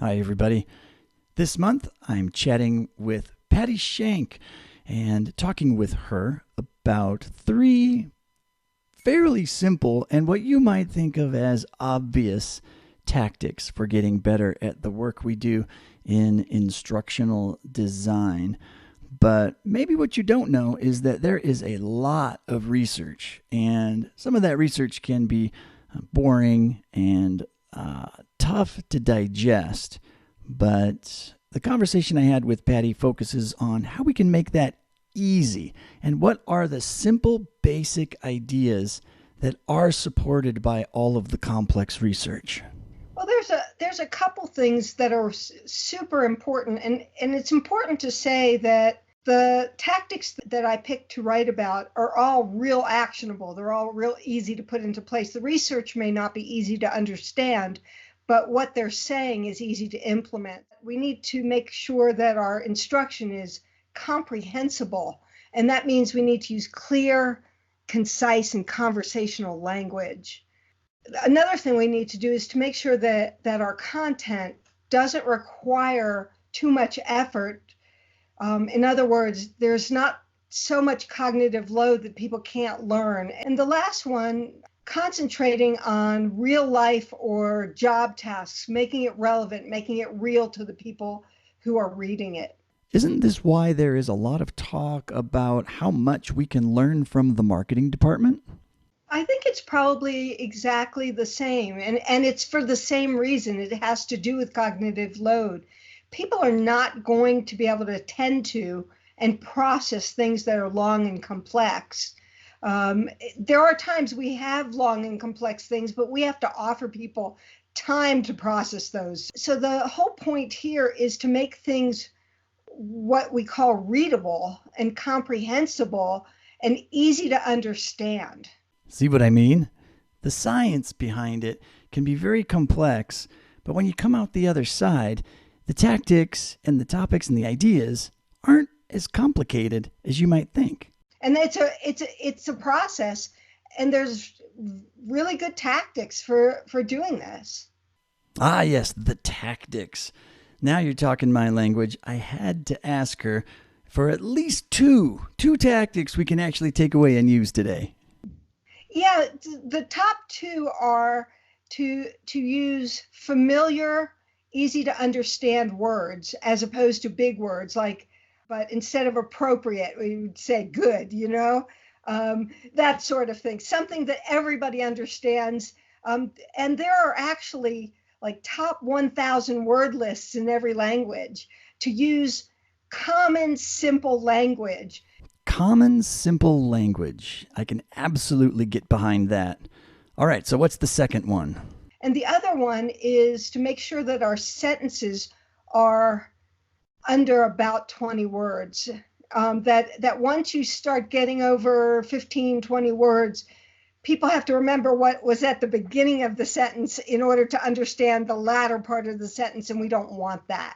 Hi, everybody. This month, I'm chatting with Patti Shank and talking with her about three fairly simple and what you might think of as obvious tactics for getting better at the work we do in instructional design. But maybe what you don't know is that there is a lot of research, and some of that research can be boring and tough to digest. But the conversation I had with Patti focuses on how we can make that easy and what are the simple, basic ideas that are supported by all of the complex research. Well, there's a couple things that are super important, and it's important to say that the tactics that I picked to write about are all real actionable. They're all real easy to put into place. The research may not be easy to understand, but what they're saying is easy to implement. We need to make sure that our instruction is comprehensible, and that means we need to use clear, concise, and conversational language. Another thing we need to do is to make sure that our content doesn't require too much effort. In other words, there's not so much cognitive load that people can't learn. And the last one, concentrating on real life or job tasks, making it relevant, making it real to the people who are reading it. Isn't this why there is a lot of talk about how much we can learn from the marketing department? I think it's probably exactly the same, and it's for the same reason. It has to do with cognitive load. People are not going to be able to attend to and process things that are long and complex. There are times we have long and complex things, but we have to offer people time to process those. So the whole point here is to make things what we call readable and comprehensible and easy to understand. See what I mean? The science behind it can be very complex, but when you come out the other side, the tactics and the topics and the ideas aren't as complicated as you might think. And it's a process, and there's really good tactics for doing this. Ah, yes, the tactics. Now you're talking my language. I had to ask her for at least two tactics we can actually take away and use today. Yeah, the top two are to use familiar, easy to understand words as opposed to big words but instead of appropriate, we would say good, that sort of thing, something that everybody understands. And there are actually like top 1,000 word lists in every language to use common, simple language. Common, simple language. I can absolutely get behind that. All right, so what's the second one? And the other one is to make sure that our sentences are under about 20 words. That once you start getting over 15, 20 words, people have to remember what was at the beginning of the sentence in order to understand the latter part of the sentence, and we don't want that.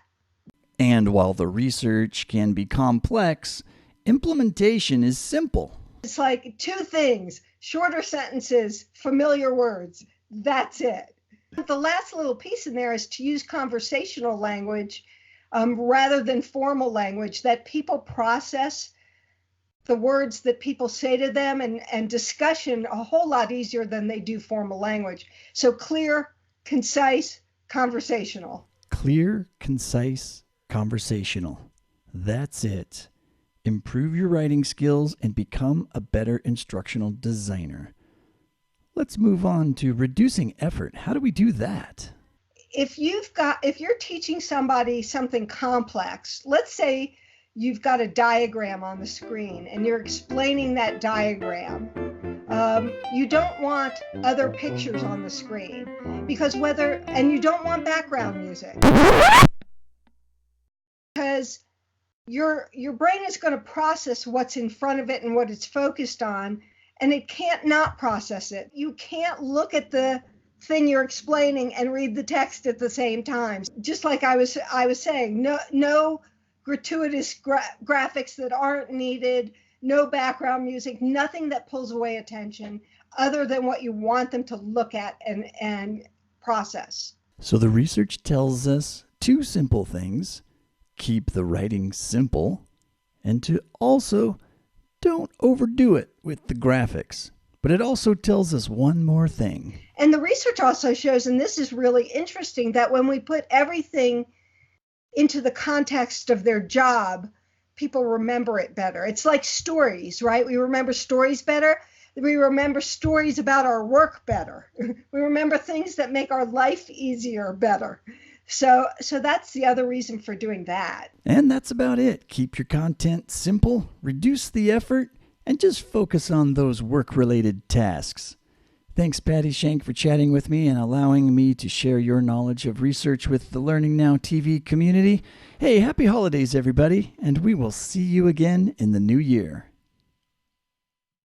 And while the research can be complex, implementation is simple. It's like two things: shorter sentences, familiar words. That's it. The last little piece in there is to use conversational language rather than formal language, that people process the words that people say to them and discussion a whole lot easier than they do formal language. So clear, concise, conversational. Clear, concise, conversational. That's it. Improve your writing skills and become a better instructional designer. Let's move on to reducing effort. How do we do that? If you're teaching somebody something complex, let's say you've got a diagram on the screen and you're explaining that diagram. You don't want other pictures on the screen and you don't want background music, because your brain is going to process what's in front of it and what it's focused on, and it can't not process it. You can't look at the thing you're explaining and read the text at the same time. Just like I was saying, no gratuitous graphics that aren't needed, no background music, nothing that pulls away attention other than what you want them to look at and process. So the research tells us two simple things: keep the writing simple, and to also don't overdo it with the graphics. But it also tells us one more thing. And the research also shows, and this is really interesting, that when we put everything into the context of their job, people remember it better. It's like stories, right? We remember stories better. We remember stories about our work better. We remember things that make our life easier better. So that's the other reason for doing that. And that's about it. Keep your content simple, reduce the effort, and just focus on those work-related tasks. Thanks, Patti Shank, for chatting with me and allowing me to share your knowledge of research with the Learning Now TV community. Hey, happy holidays, everybody, and we will see you again in the new year.